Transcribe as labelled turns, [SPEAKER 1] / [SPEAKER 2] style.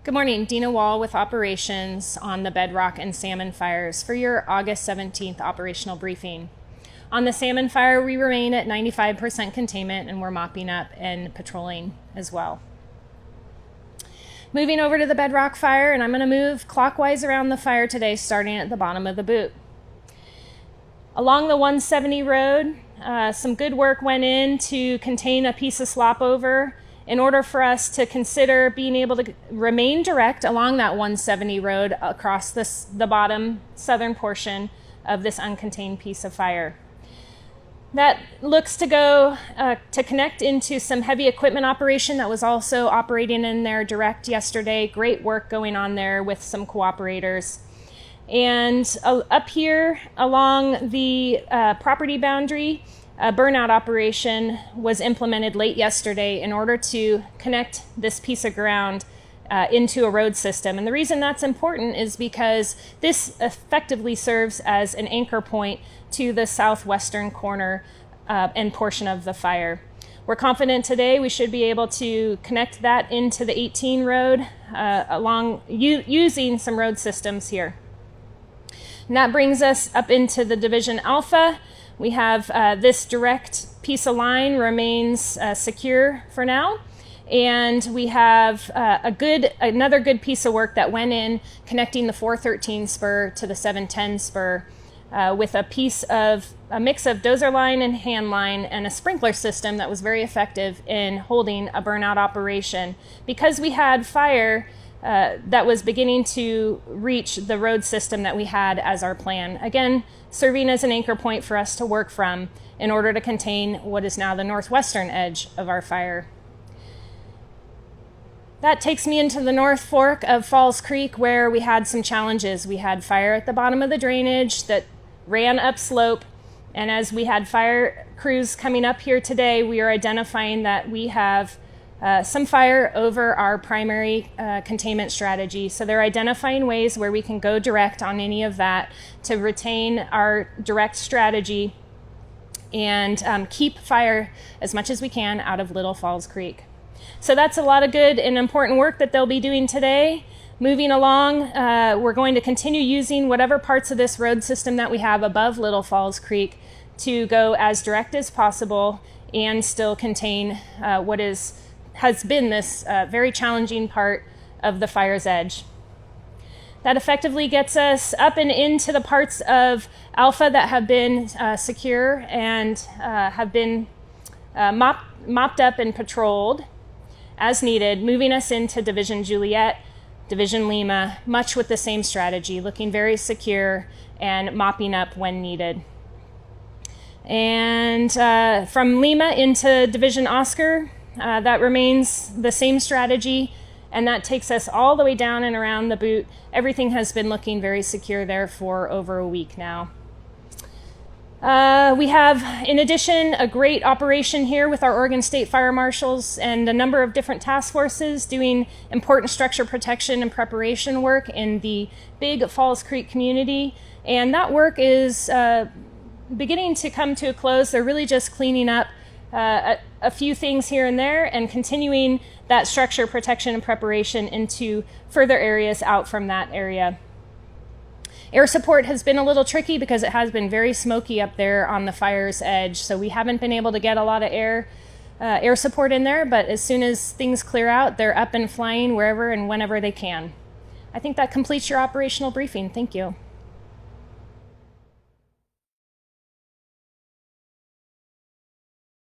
[SPEAKER 1] Good morning, Dina Wall with operations on the Bedrock and Salmon fires for your August 17th operational briefing. On the Salmon fire, we remain at 95% containment and we're mopping up and patrolling as well. Moving over to the Bedrock fire, and I'm going to move clockwise around the fire today, starting at the bottom of the boot. Along the 170 road, some good work went in to contain a piece of slop over in order for us to consider being able to remain direct along that 170 road across the bottom southern portion of this uncontained piece of fire. That looks to go to connect into some heavy equipment operation that was also operating in there direct yesterday. Great work going on there with some cooperators. And up here along the property boundary, a burnout operation was implemented late yesterday in order to connect this piece of ground into a road system. And the reason that's important is because this effectively serves as an anchor point to the southwestern corner and portion of the fire. We're confident today we should be able to connect that into the 18 road using some road systems here. And that brings us up into the Division Alpha. We have this direct piece of line remains secure for now. And we have another good piece of work that went in connecting the 413 spur to the 710 spur with a mix of dozer line and hand line and a sprinkler system that was very effective in holding a burnout operation. Because we had fire that was beginning to reach the road system that we had as our plan. Again, serving as an anchor point for us to work from in order to contain what is now the northwestern edge of our fire. That takes me into the North Fork of Falls Creek, where we had some challenges. We had fire at the bottom of the drainage that ran upslope, and as we had fire crews coming up here today, we are identifying that we have some fire over our primary containment strategy. So they're identifying ways where we can go direct on any of that to retain our direct strategy and keep fire as much as we can out of Little Falls Creek. So that's a lot of good and important work that they'll be doing today. Moving along, we're going to continue using whatever parts of this road system that we have above Little Falls Creek to go as direct as possible and still contain what has been this very challenging part of the fire's edge. That effectively gets us up and into the parts of Alpha that have been secure and have been mopped up and patrolled as needed, moving us into Division Juliet, Division Lima, much with the same strategy, looking very secure and mopping up when needed. And from Lima into Division Oscar, that remains the same strategy, and that takes us all the way down and around the boot. Everything has been looking very secure there for over a week now. We have, in addition, a great operation here with our Oregon State Fire Marshals and a number of different task forces doing important structure protection and preparation work in the big Falls Creek community. And that work is beginning to come to a close. They're really just cleaning up a few things here and there and continuing that structure protection and preparation into further areas out from that area. Air support has been a little tricky because it has been very smoky up there on the fire's edge, so we haven't been able to get a lot of air support in there, but as soon as things clear out, they're up and flying wherever and whenever they can. I think that completes your operational briefing. Thank you.